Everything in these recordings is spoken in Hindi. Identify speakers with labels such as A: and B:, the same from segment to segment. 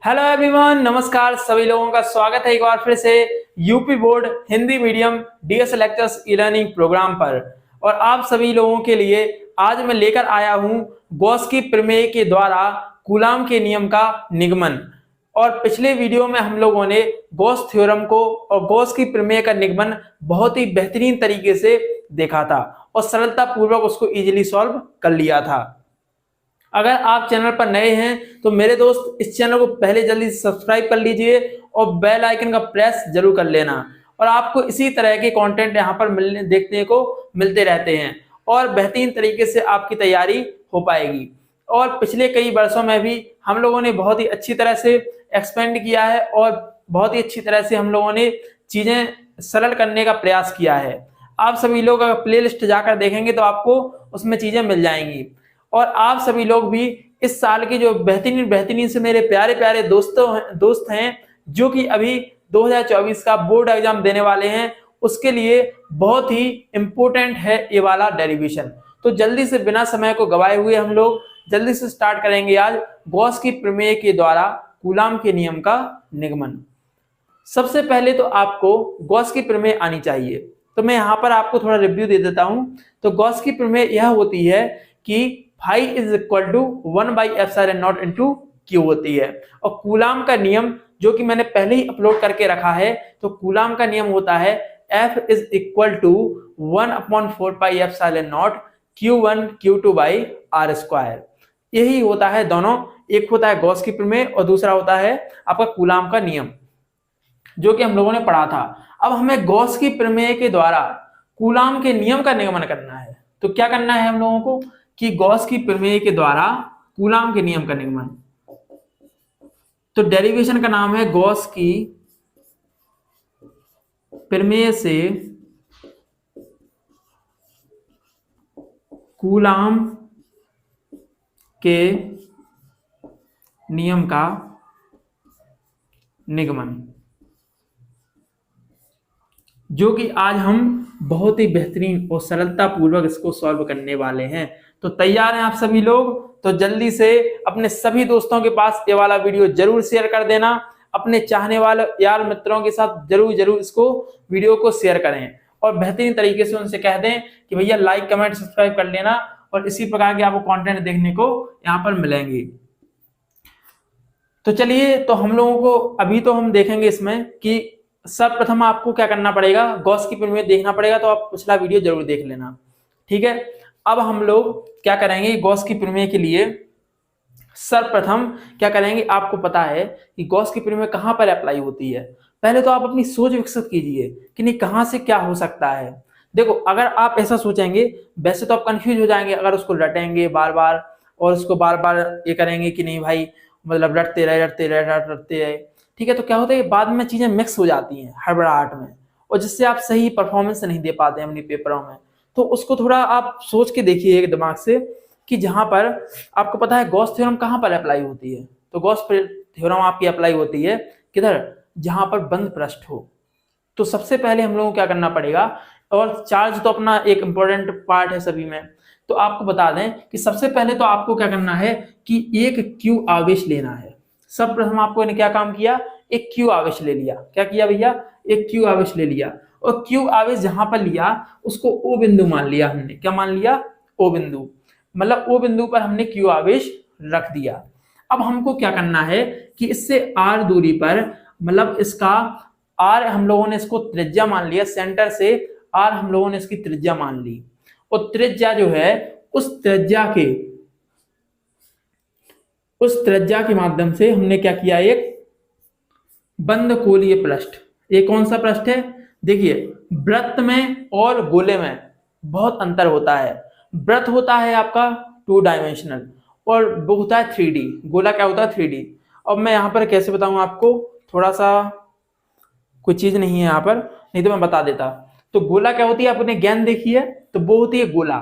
A: हेलो एवरीवन, नमस्कार। सभी लोगों का स्वागत है एक बार फिर से UP board Hindi medium DS lectures e learning programme पर। और आप सभी लोगों के लिए आज मैं लेकर आया हूं गॉस की प्रमेय के द्वारा कूलाम के नियम का निगमन। और पिछले वीडियो में हम लोगों ने गॉस थ्योरम को और गॉस की प्रमेय का निगमन बहुत ही बेहतरीन तरीके से देखा था और सरलता पूर्वक उसको इजीली सॉल्व कर लिया था। अगर आप चैनल पर नए हैं तो मेरे दोस्त इस चैनल को पहले जल्दी से सब्सक्राइब कर लीजिए और बेल आइकन का प्रेस जरूर कर लेना। और आपको इसी तरह के कंटेंट यहाँ पर देखने को मिलते रहते हैं और बेहतरीन तरीके से आपकी तैयारी हो पाएगी। और पिछले कई वर्षों में भी हम लोगों ने बहुत ही अच्छी तरह से एक्सपेंड किया है और बहुत ही अच्छी तरह से हम लोगों ने चीजें सरल करने का प्रयास किया है। आप सभी लोग अगर प्ले लिस्ट जाकर देखेंगे तो आपको उसमें चीजें मिल जाएंगी। और आप सभी लोग भी इस साल के जो बेहतरीन से मेरे प्यारे प्यारे दोस्त हैं जो कि अभी 2024 का बोर्ड एग्जाम देने वाले हैं, उसके लिए बहुत ही इंपॉर्टेंट है ये वाला डेरिवेशन। तो जल्दी से बिना समय को गवाए हुए हम लोग जल्दी से स्टार्ट करेंगे आज गॉस की प्रमेय के द्वारा कूलाम के नियम का निगमन। सबसे पहले तो आपको गॉस की प्रमेय आनी चाहिए, तो मैं यहाँ पर आपको थोड़ा रिव्यू दे देता हूं। तो गॉस की प्रमेय यह होती है कि phi is equal to one by epsilon naught into Q होती है। और कूलाम का नियम जो कि मैंने पहले ही अपलोड करके रखा है, तो कूलाम का नियम होता है F is equal to 1/4π epsilon naught Q1 Q2 by are square. यही होता है दोनों, एक होता है गॉस की प्रमेय और दूसरा होता है आपका कूलाम का नियम जो कि हम लोगों ने पढ़ा था। अब हमें गॉस की प्रमेय के द्वारा कूलाम के नियम का निगमन करना है। तो क्या करना है हम लोगों को कि गॉस की प्रमेय के द्वारा कूलाम के नियम का निगमन। तो डेरिवेशन का नाम है गॉस की प्रमेय से कूलाम के नियम का निगमन, जो कि आज हम बहुत ही बेहतरीन और सरलता पूर्वक इसको सॉल्व करने वाले हैं। तो तैयार हैं आप सभी लोग? तो जल्दी से अपने सभी दोस्तों के पास ये वाला वीडियो जरूर शेयर कर देना। अपने चाहने वाले यार मित्रों के साथ जरूर इसको वीडियो को शेयर करें और बेहतरीन तरीके से उनसे कह दें कि भैया लाइक कमेंट सब्सक्राइब कर लेना और इसी प्रकार के आपको कंटेंट देखने को यहाँ पर मिलेंगे। तो चलिए, तो हम लोगों को अभी तो हम देखेंगे इसमें कि सर्वप्रथम आपको क्या करना पड़ेगा, गॉस की प्रमेय देखना पड़ेगा। तो आप पिछला वीडियो जरूर देख लेना, ठीक है। अब हम लोग क्या करेंगे गॉस की प्रमेय के लिए, सर्वप्रथम क्या करेंगे, आपको पता है कि गॉस की प्रमेय कहां पर अप्लाई होती है। पहले तो आप अपनी सोच विकसित कीजिए कि नहीं कहां से क्या हो सकता है। देखो, अगर आप ऐसा सोचेंगे वैसे तो आप कंफ्यूज हो जाएंगे अगर उसको रटेंगे बार बार और उसको बार बार ये करेंगे कि नहीं भाई मतलब रटते रहे, ठीक है। तो क्या होता है बाद में चीजें मिक्स हो जाती हैं हड़बड़ाहट में, और जिससे आप सही परफॉर्मेंस नहीं दे पाते हैं अपने पेपरों में। तो उसको थोड़ा आप सोच के देखिए दिमाग से कि जहां पर आपको पता है गॉस थ्योरम कहां पर अप्लाई होती है। तो गॉस थ्योरम आपकी अप्लाई होती है किधर, जहां पर बंद पृष्ठ हो। तो सबसे पहले हम लोगों को क्या करना पड़ेगा, और चार्ज तो अपना एक इंपॉर्टेंट पार्ट है सभी में, तो आपको बता दें कि सबसे पहले तो आपको क्या करना है कि एक क्यू आवेश लेना है। सर्वप्रथम आपको ने क्या काम किया, एक क्यू आवेश ले लिया। क्या किया भैया, एक क्यू आवेश ले लिया और क्यू आवेश जहां पर लिया उसको ओ बिंदु मान लिया हमने। क्या मान लिया, ओ बिंदु, मतलब ओ बिंदु पर हमने क्यू आवेश रख दिया। अब हमको क्या करना है कि इससे आर दूरी पर, मतलब इसका आर हम लोगों ने इसको त्रिज्या मान लिया, सेंटर से आर हम लोगों ने इसकी त्रिज्या मान ली। और त्रिज्या जो है उस त्रिज्या के माध्यम से हमने क्या किया, एक बंद कोलीय पृष्ठ। ये कौन सा पृष्ठ है, देखिए वृत्त में और गोले में बहुत अंतर होता है। वृत्त होता है आपका 2 डायमेंशनल और वो होता है 3D। गोला क्या होता है, 3D। अब मैं यहाँ पर कैसे बताऊं आपको, थोड़ा सा कोई चीज नहीं है यहाँ पर, नहीं तो मैं बता देता। तो गोला क्या होती है, आपने गेंद देखी है, तो वो होती है गोला।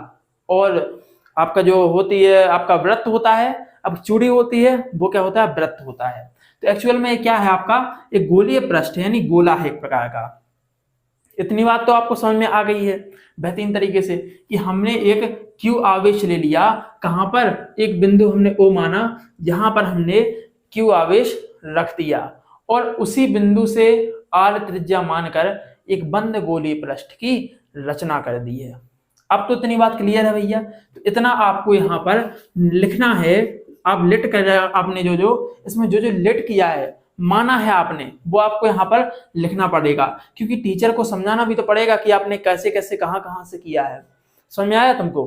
A: और आपका जो होती है आपका वृत्त होता है, अब चूड़ी होती है वो क्या होता है, वृत्त होता है। तो एक्चुअल में क्या है आपका एक गोलीय पृष्ठ है, यानी गोला है एक प्रकार का। इतनी बात तो आपको समझ में आ गई है बेहतरीन तरीके से कि हमने एक क्यू आवेश ले लिया, कहां पर, एक बिंदु हमने ओ माना जहां पर हमने Q आवेश रख दिया और उसी बिंदु से R त्रिज्या मानकर एक बंद गोलीय पृष्ठ की रचना कर दी है। अब तो इतनी बात क्लियर है भैया। तो इतना आपको यहाँ पर लिखना है। आप लिट कर आपने जो इसमें जो लिट किया है, माना है आपने, वो आपको यहाँ पर लिखना पड़ेगा, क्योंकि टीचर को समझाना भी तो पड़ेगा कि आपने कैसे कैसे कहाँ से किया है। समझ में आया तुमको?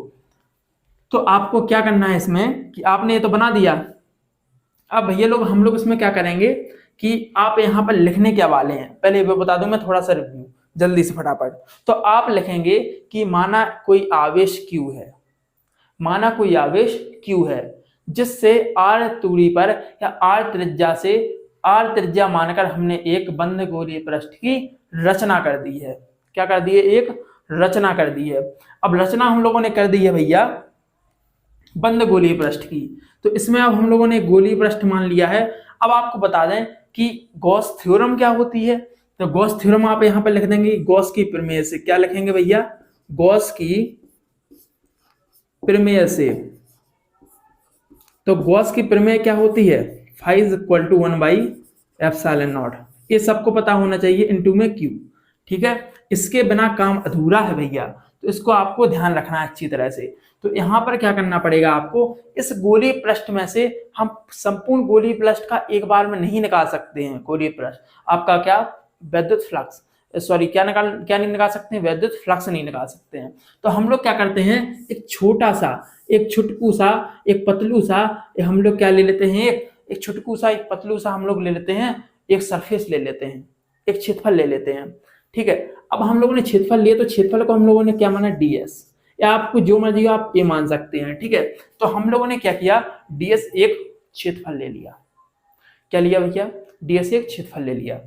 A: तो आपको क्या करना है इसमें कि आपने ये तो बना दिया। अब भैया लोग हम लोग इसमें क्या करेंगे कि आप यहाँ पर लिखने क्या वाले हैं, पहले वो बता दूं मैं, थोड़ा सा रिव्यू जल्दी से फटाफट। तो आप लिखेंगे कि माना कोई आवेश Q है, माना कोई आवेश Q है जिससे R दूरी पर या R त्रिज्या से, R त्रिज्या मानकर हमने एक बंद गोलीय पृष्ठ की रचना कर दी है। क्या कर दी है? एक रचना कर दी है। अब रचना हम लोगों ने कर दी है भैया बंद गोलीय पृष्ठ की, तो इसमें अब हम लोगों ने गोलीय पृष्ठ मान लिया है। अब आपको बता दें कि गॉस थ्योरम क्या होती है। तो गॉस थ्योरम आप यहां पर लिख देंगे गॉस की प्रमेय से। क्या लिखेंगे भैया? गॉस की प्रमेय से। तो गॉस की प्रमेय क्या होती है? phi is equal to 1/ε0। ये सबको पता होना चाहिए इनटू में Q। ठीक है, इसके बिना काम अधूरा है भैया, तो इसको आपको ध्यान रखना है अच्छी तरह से। तो यहाँ पर क्या करना पड़ेगा आपको, इस गोलीय पृष्ठ में से हम संपूर्ण गोलीय पृष्ठ का एक बार में नहीं निकाल सकते हैं। गोलीय पृष्ठ आपका क्या विद्युत फ्लक्स, सॉरी क्या नहीं निकाल सकते हैं? विद्युत फ्लक्स नहीं निकाल सकते हैं। तो हम लोग क्या करते हैं, एक छोटा सा, एक छुटकू सा, एक पतलू सा, हम लोग क्या ले लेते हैं, एक छुटकू सा, एक पतलू सा हम लोग ले लेते हैं, एक सरफेस ले लेते हैं, एक क्षेत्रफल ले लेते हैं। ठीक है, अब हम लोगों ने क्षेत्रफल लिए तो क्षेत्रफल को हम लोगों ने क्या माना? ds, या आपको जो मर्जी आप ये मान सकते हैं। ठीक है, तो हम लोगों ने क्या किया, ds एक क्षेत्रफल ले लिया। क्या लिया भैया? ds एक क्षेत्रफल ले लिया।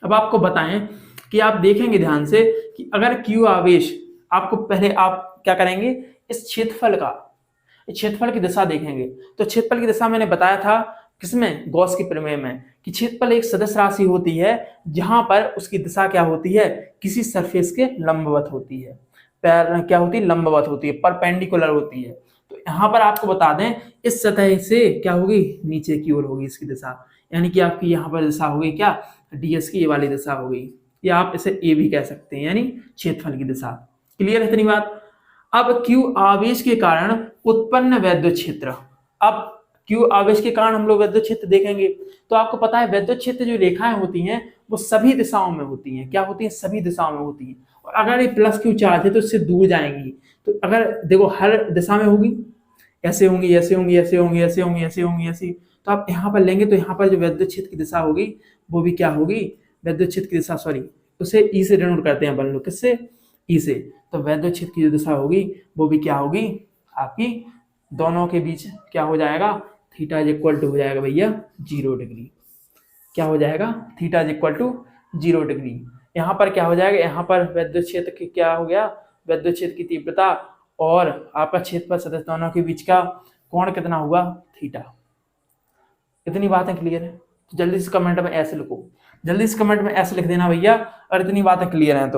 A: अब आपको बताएं कि आप देखेंगे ध्यान से कि अगर Q आवेश, आपको पहले आप क्या करेंगे, इस क्षेत्रफल की दिशा देखेंगे। तो क्षेत्रफल की दिशा मैंने बताया था किसमें? गॉस की प्रमेय में, कि क्षेत्रफल एक सदिश राशि होती है जहां पर उसकी दिशा क्या होती है? किसी सरफेस के लंबवत होती है। क्या होती है? लंबवत होती है, परपेंडिकुलर होती है। तो यहाँ पर आपको बता दें इस सतह से क्या होगी? नीचे की ओर होगी इसकी दिशा, यानी कि आपकी यहाँ पर दिशा होगी क्या? ds की ये वाली दिशा हो गई, या आप इसे a भी कह सकते हैं, यानी क्षेत्रफल की दिशा। क्लियर है इतनी बात? अब Q आवेश के कारण उत्पन्न वैद्युत क्षेत्र, अब Q आवेश के कारण हम लोग वैद्युत क्षेत्र देखेंगे। तो आपको पता है वैद्युत क्षेत्र जो रेखाएं होती हैं वो सभी दिशाओं में होती हैं। क्या होती हैं? सभी दिशाओं में होती हैं। और अगर ये प्लस Q चार्ज है तो इससे दूर जाएंगी। तो अगर देखो हर दिशा में होगी, ऐसे होंगी, ऐसे होंगी, ऐसे होंगी, ऐसे होंगी, ऐसे होंगी, ऐसी। तो आप यहाँ पर लेंगे तो यहाँ पर जो वैद्युत क्षेत्र की दिशा होगी वो भी क्या होगी? वैद्युत क्षेत्र की दिशा, सॉरी उसे ई से डिनोट करते हैं अपन लोग, किससे? ई से। तो वैद्युत क्षेत्र की जो दिशा होगी वो भी क्या होगी? आपकी दोनों के बीच क्या हो जाएगा? थीटा इज इक्वल टू हो जाएगा भैया 0 डिग्री। क्या हो जाएगा? Theta is equal to 0 degree. यहाँ पर क्या हो जाएगा? यहाँ पर वैद्युत क्षेत्र की क्या हो गया? वैद्युत क्षेत्र की तीव्रता और आपका क्षेत्रफल सदिश दोनों के बीच का कोण कितना हुआ? थीटा। इतनी बातें क्लियर है? तो जल्दी से कमेंट में ऐसे लिखो, जल्दी से कमेंट में ऐसे लिख देना भैया और इतनी बातें क्लियर हैं।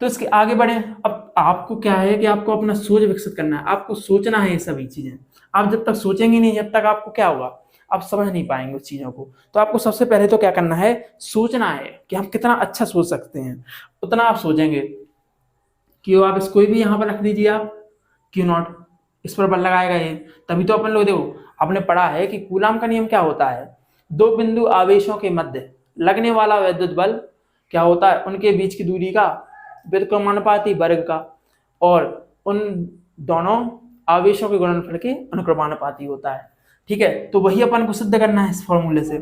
A: तो इसके आगे बढ़े। अब आपको क्या है कि आपको अपना सोच विकसित करना है, आपको सोचना है ये सभी चीजें। आप जब तक सोचेंगे नहीं, जब तक आपको क्या होगा, आप समझ नहीं पाएंगे उस चीजों को। तो आपको सबसे पहले तो क्या करना है? सोचना है कि हम कितना अच्छा सोच सकते हैं, उतना आप सोचेंगे। क्यों आप इस कोई भी यहाँ पर रख दीजिए, आप क्यों नॉट, इस पर बल लगाएगा ये, तभी तो अपन लोग देखो आपने पढ़ा है कि कूलाम का नियम क्या होता है? दो बिंदु आवेशों के मध्य लगने वाला वैद्युत बल क्या होता है? उनके बीच की दूरी का व्युत्क्रमानुपाती वर्ग का, और उन दोनों आवेशों के गुणनफल के अनुक्रमानुपाती होता है। ठीक है, तो वही अपन को सिद्ध करना है इस फॉर्मूले से।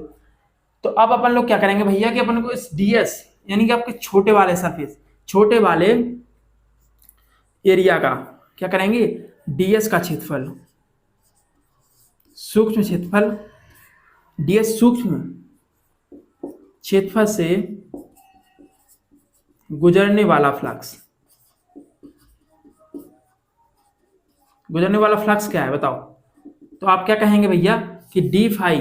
A: तो अब अपन लोग क्या करेंगे भैया कि अपन को इस ds यानी कि आपके छोटे वाले सरफेस, छोटे वाले एरिया का क्या करेंगे? ds का क्षेत्रफल, सूक्ष्म क्षेत्रफल, ds सूक्ष्म क्षेत्रफल से गुजरने वाला फ्लक्स, गुजरने वाला फ्लक्स क्या है बताओ? तो आप क्या कहेंगे भैया कि डी फाई,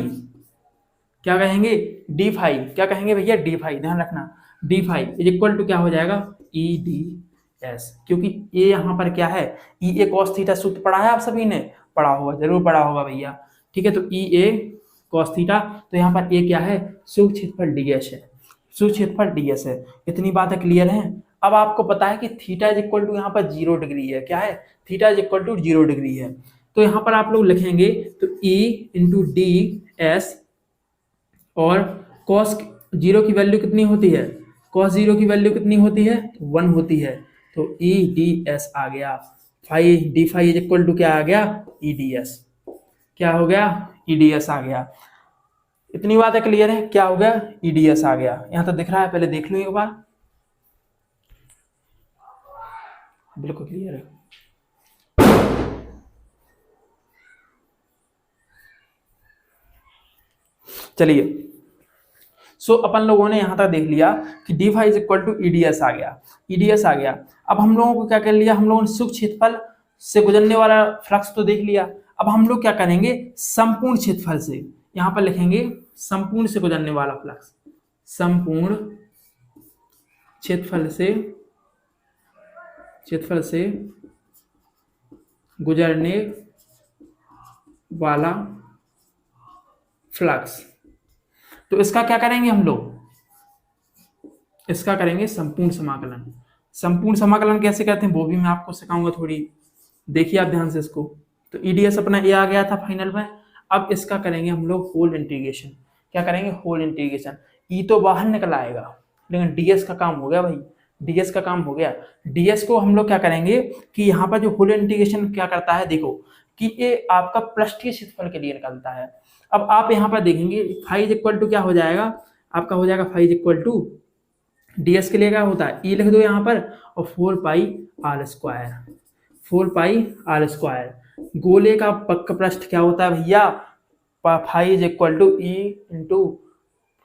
A: क्या कहेंगे? डी फाई, क्या कहेंगे भैया? डी फाई, ध्यान रखना, d phi is equal to क्या हो जाएगा? ई डी एस, क्योंकि ये यहाँ पर क्या है? ई ए कॉस थीटा सूत्र पढ़ा है, आप सभी ने पढ़ा होगा, जरूर पढ़ा होगा भैया। ठीक है, तो ई ए कॉस थीटा। तो यहाँ पर ए क्या है, शुद्ध क्षेत्रफल ds है, शुद्ध क्षेत्रफल ds है। इतनी बातें क्लियर हैं। अब आपको पता है कि थीटा इज इक्वल टू यहाँ पर 0 डिग्री है। क्या है, theta is equal to 0 degree है। तो यहाँ पर आप लोग लिखेंगे तो e इंटू डी एस, और कॉस 0 की वैल्यू कितनी होती है, कॉस 0 की वैल्यू कितनी होती है, 1 होती है। तो ई डी एस आ गया, phi d phi is equal to क्या आ गया, ई डी एस। क्या हो गया, ई डी एस आ गया। इतनी बात है क्लियर है, क्या हो गया, ई डी एस आ गया। यहां तक दिख रहा है, पहले देख लो एक बार, बिल्कुल क्लियर है। चलिए, सो अपन लोगों ने यहां तक देख लिया कि D phi is equal to EDS आ गया, ईडीएस आ गया। अब हम लोगों को क्या कर लिया, हम लोगों ने शुद्ध क्षेत्रफल से गुजरने वाला फ्लक्स तो देख लिया। अब हम लोग क्या करेंगे, संपूर्ण क्षेत्रफल से, यहां पर लिखेंगे संपूर्ण से गुजरने वाला फ्लक्स, संपूर्ण क्षेत्रफल से गुजरने वाला फ्लक्स। तो इसका क्या करेंगे हम लोग, इसका करेंगे संपूर्ण समाकलन। संपूर्ण समाकलन कैसे करते हैं वो भी मैं आपको सिखाऊंगा थोड़ी, देखिए आप ध्यान से इसको। तो ईडीएस अपना ए आ गया था फाइनल में। अब इसका करेंगे हम लोग होल इंटीग्रेशन। क्या करेंगे, होल इंटीग्रेशन। ई तो बाहर निकल आएगा, लेकिन डीएस का काम हो गया भाई, डीएस का काम हो गया। डीएस को हम लोग क्या करेंगे कि यहाँ पर जो होल इंटीग्रेशन क्या करता है, देखो कि ये आपका पृष्ठीय क्षेत्रफल के लिए निकलता है। अब आप यहाँ पर देखेंगे फाई इज इक्वल टू क्या हो जाएगा, आपका हो जाएगा phi is equal to d s के लिए क्या होता है, ई लिख दो यहाँ पर, और 4 pi are square, 4 pi are square. गोले का पक्का पृष्ठ क्या होता है भैया, phi is equal to E into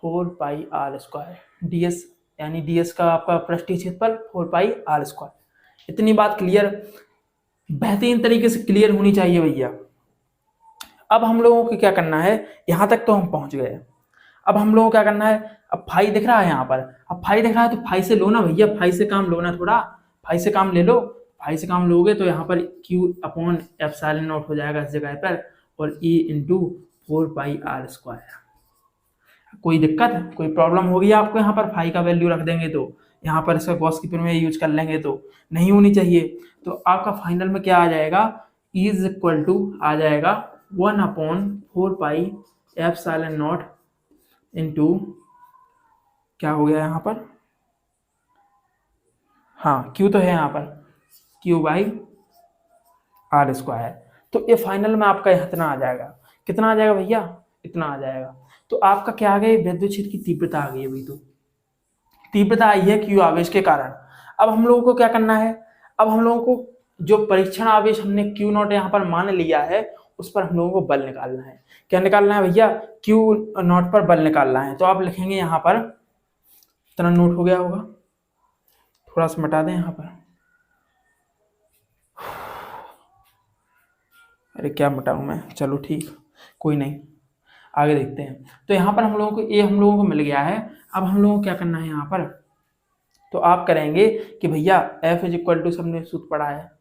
A: 4 pi are square, DS यानी डीएस का आपका पृष्ठीय क्षेत्रफल 4 पाई आर स्क्वायर। इतनी बात क्लियर, बेहतरीन तरीके से क्लियर होनी चाहिए भैया। अब हम लोगों को क्या करना है, यहां तक तो हम पहुंच गए। अब हम लोगों को क्या करना है, अब फाई दिख रहा है यहाँ पर, अब फाई दिख रहा है तो फाई से लो ना भैया, फाई से काम लो ना थोड़ा, फाई से काम ले लो। फाई से काम लोगे तो यहाँ पर Q अपॉन एप्सिलॉन नॉट हो जाएगा इस जगह पर, और E into 4 pi are square. कोई दिक्कत, कोई प्रॉब्लम होगी आपको, यहाँ पर फाई का वैल्यू रख देंगे तो यहाँ पर इसका गॉस की प्रमेय यूज कर लेंगे तो नहीं होनी चाहिए। तो आपका फाइनल में क्या आ जाएगा, E इज इक्वल टू आ जाएगा 1 upon 4 pi epsilon not into क्या हो गया यहाँ पर, हाँ Q तो है यहाँ पर, Q बाई आर स्क्वायर। तो ये फाइनल में आपका इतना आ जाएगा, कितना आ जाएगा भैया, इतना आ जाएगा। तो आपका क्या आ गया, विद्युत क्षेत्र की तीव्रता आ गई है भाई, तो तीव्रता आई है Q आवेश के कारण। अब हम लोगों को क्या करना है, अब हम लोगों को जो परीक्षण आवेश हमने Q नॉट यहाँ पर मान लिया है, उस पर हम लोगों को बल निकालना है। क्या निकालना है भैया, Q नॉट पर बल निकालना है। तो आप लिखेंगे यहाँ पर, इतना नोट हो गया होगा, थोड़ा सा मिटा दें यहाँ पर, अरे क्या मिटाऊं मैं, चलो ठीक कोई नहीं, आगे देखते हैं। तो यहाँ पर हम लोगों को ए हम लोगों को मिल गया है। अब हम लोगों को क्या करना है यहाँ पर, तो आप करेंगे कि भैया F इज इक्वल टू, सबने सूत्र पढ़ा है,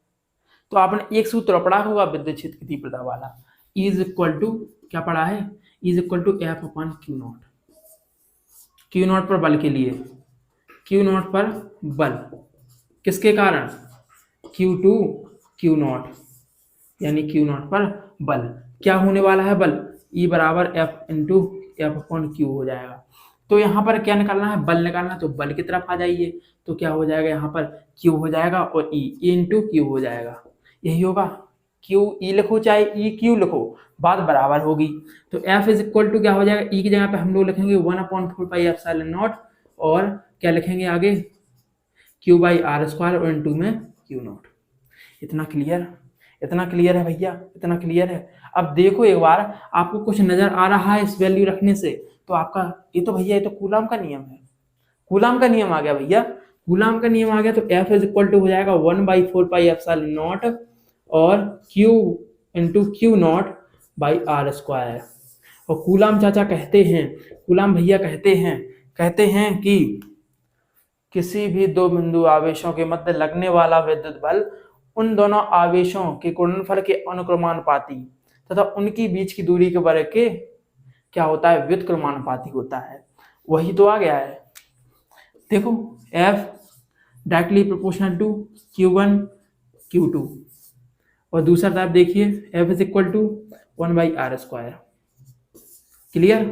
A: तो आपने एक सूत्र पढ़ा होगा विद्युत क्षेत्र की तीव्रता वाला, E इज इक्वल टू क्या पढ़ा है, E is equal to F upon q naught. Q naught पर बल के लिए, क्यू नॉट पर बल किसके कारण, Q2 क्यू नॉट, यानी क्यू नॉट पर बल क्या होने वाला है, बल E बराबर F into F upon Q हो जाएगा। तो यहाँ पर क्या निकालना है, बल निकालना है, तो बल की तरफ आ जाइए। तो क्या हो जाएगा, यहाँ पर Q हो जाएगा और E इंटू क्यू हो जाएगा, यही होगा। Q E लिखो चाहे E Q लिखो, बात बराबर होगी। तो F इज इक्वल टू क्या हो जाएगा, E की जगह पे हम लोग लिखेंगे 1 अपॉन 4 पाई एप्सिलॉन नॉट, और क्या लिखेंगे आगे, Q बाई आर स्क्वायर और इंटू में Q नॉट। इतना क्लियर, इतना क्लियर है भैया, इतना क्लियर है। अब देखो एक बार, आपको कुछ नजर आ रहा है इस वैल्यू रखने से, तो आपका ये तो भैया, ये तो कूलाम का नियम है, कूलाम का नियम आ गया भैया, कूलाम का नियम आ गया। तो F इज इक्वल टू हो जाएगा 1 बाई 4 पाई एप्सिलॉन नॉट और Q into q naught by are square. और कूलाम चाचा कहते हैं, कूलाम भैया कहते हैं कि किसी भी दो बिंदु आवेशों के मध्य लगने वाला विद्युत बल उन दोनों आवेशों के गुणनफल के अनुक्रमानुपाती तथा उनकी बीच की दूरी के वर्ग के क्या होता है, व्युत्क्रमानुपाती होता है। वही तो आ गया है, देखो F directly proportional to Q1 Q2, और दूसरा टाइप देखिए F is equal to 1/r²। Clear?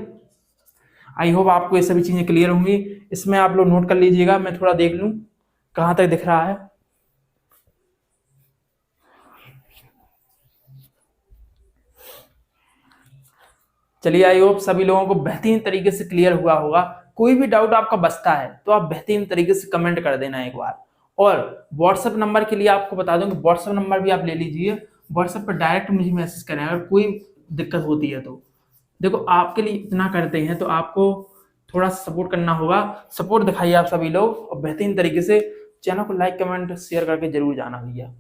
A: I hope आपको ये सभी चीजें क्लियर होंगी। इसमें आप लोग नोट कर लीजिएगा, मैं थोड़ा देख लूं कहां तक दिख रहा है। चलिए, आई होप सभी लोगों को बेहतरीन तरीके से क्लियर हुआ होगा। कोई भी डाउट आपका बचता है तो आप बेहतरीन तरीके से कमेंट कर देना एक बार। और व्हाट्सएप नंबर के लिए आपको बता दूं कि व्हाट्सएप नंबर भी आप ले लीजिए, व्हाट्सएप पर डायरेक्ट मुझे मैसेज करें अगर कोई दिक्कत होती है तो। देखो, आपके लिए इतना करते हैं तो आपको थोड़ा सपोर्ट करना होगा, सपोर्ट दिखाइए आप सभी लोग, और बेहतरीन तरीके से चैनल को लाइक कमेंट शेयर करके जरूर जाना भैया।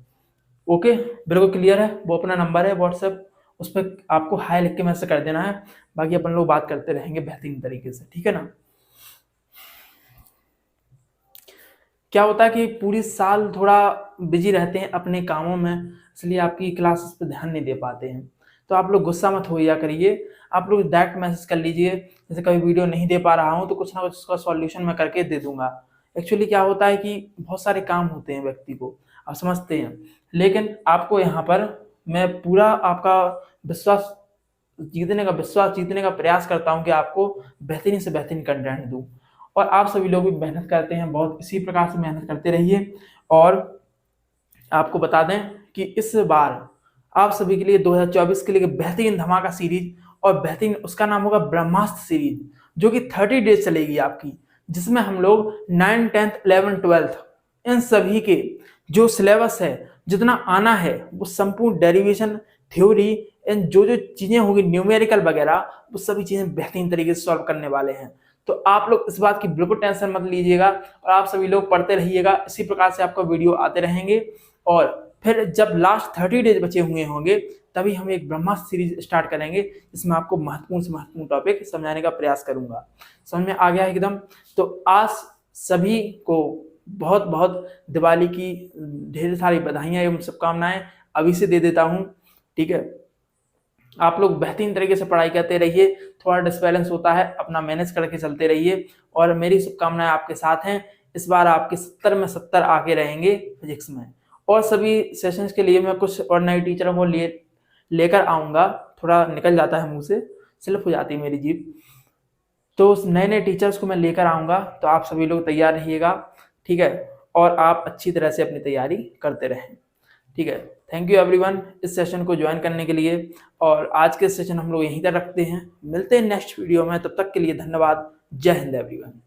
A: ओके, बिल्कुल क्लियर है। वो अपना नंबर है व्हाट्सएप, उस पर आपको हाई लिख के मैसेज कर देना है, बाकी अपन लोग बात करते रहेंगे बेहतरीन तरीके से, ठीक है ना। क्या होता है कि पूरी साल थोड़ा बिजी रहते हैं अपने कामों में, इसलिए आपकी क्लासेस पे ध्यान नहीं दे पाते हैं। तो आप लोग गुस्सा मत होइया करिए, आप लोग डायरेक्ट मैसेज कर लीजिए। जैसे कभी वीडियो नहीं दे पा रहा हूँ तो कुछ ना कुछ उसका सॉल्यूशन मैं करके दे दूंगा। एक्चुअली क्या होता है कि बहुत सारे काम होते हैं व्यक्ति को, आप समझते हैं, लेकिन आपको यहाँ पर मैं पूरा आपका विश्वास जीतने का प्रयास करता हूँ कि आपको बेहतरीन से बेहतरीन कंटेंट दूँ। और आप सभी लोग भी मेहनत करते हैं बहुत, इसी प्रकार से मेहनत करते रहिए। और आपको बता दें कि इस बार आप सभी के लिए 2024 के लिए बेहतरीन धमाका सीरीज, और बेहतरीन उसका नाम होगा ब्रह्मास्त्र सीरीज, जो कि 30 डेज चलेगी आपकी, जिसमें हम लोग 9th 10th 11th 12th इन सभी के जो सिलेबस है, जितना आना है, वो संपूर्ण डेरिवेशन थ्योरी एंड जो जो चीजें होगी न्यूमेरिकल वगैरह, वो सभी चीजें बेहतरीन तरीके से सॉल्व करने वाले हैं। तो आप लोग इस बात की बिल्कुल टेंशन मत लीजिएगा, और आप सभी लोग पढ़ते रहिएगा, इसी प्रकार से आपका वीडियो आते रहेंगे। और फिर जब लास्ट 30 डेज बचे हुए होंगे तभी हम एक ब्रह्मास्त्र सीरीज स्टार्ट करेंगे, जिसमें आपको महत्वपूर्ण से महत्वपूर्ण टॉपिक समझाने का प्रयास करूंगा। समझ में आ गया एकदम? तो आज सभी को बहुत बहुत दिवाली की ढेर सारी बधाइयां एवं शुभकामनाएं अभी से दे देता हूं, ठीक है। आप लोग बेहतरीन तरीके से पढ़ाई करते रहिए, थोड़ा डिसबैलेंस होता है, अपना मैनेज करके चलते रहिए, और मेरी शुभकामनाएं आपके साथ हैं। इस बार आपके 70 में 70 आके रहेंगे फिजिक्स में। और सभी सेशंस के लिए मैं कुछ और नए टीचरों को लेकर आऊँगा, थोड़ा निकल जाता है मुँह से, स्लिप हो जाती है मेरी जीभ, तो उस नए नए टीचर्स को मैं लेकर आऊँगा। तो आप सभी लोग तैयार रहिएगा, ठीक है, और आप अच्छी तरह से अपनी तैयारी करते रहें, ठीक है। थैंक यू एवरीवन इस सेशन को ज्वाइन करने के लिए, और आज के सेशन हम लोग यहीं तक रखते हैं। मिलते हैं नेक्स्ट वीडियो में, तब तक के लिए धन्यवाद। जय हिंद एवरीवन।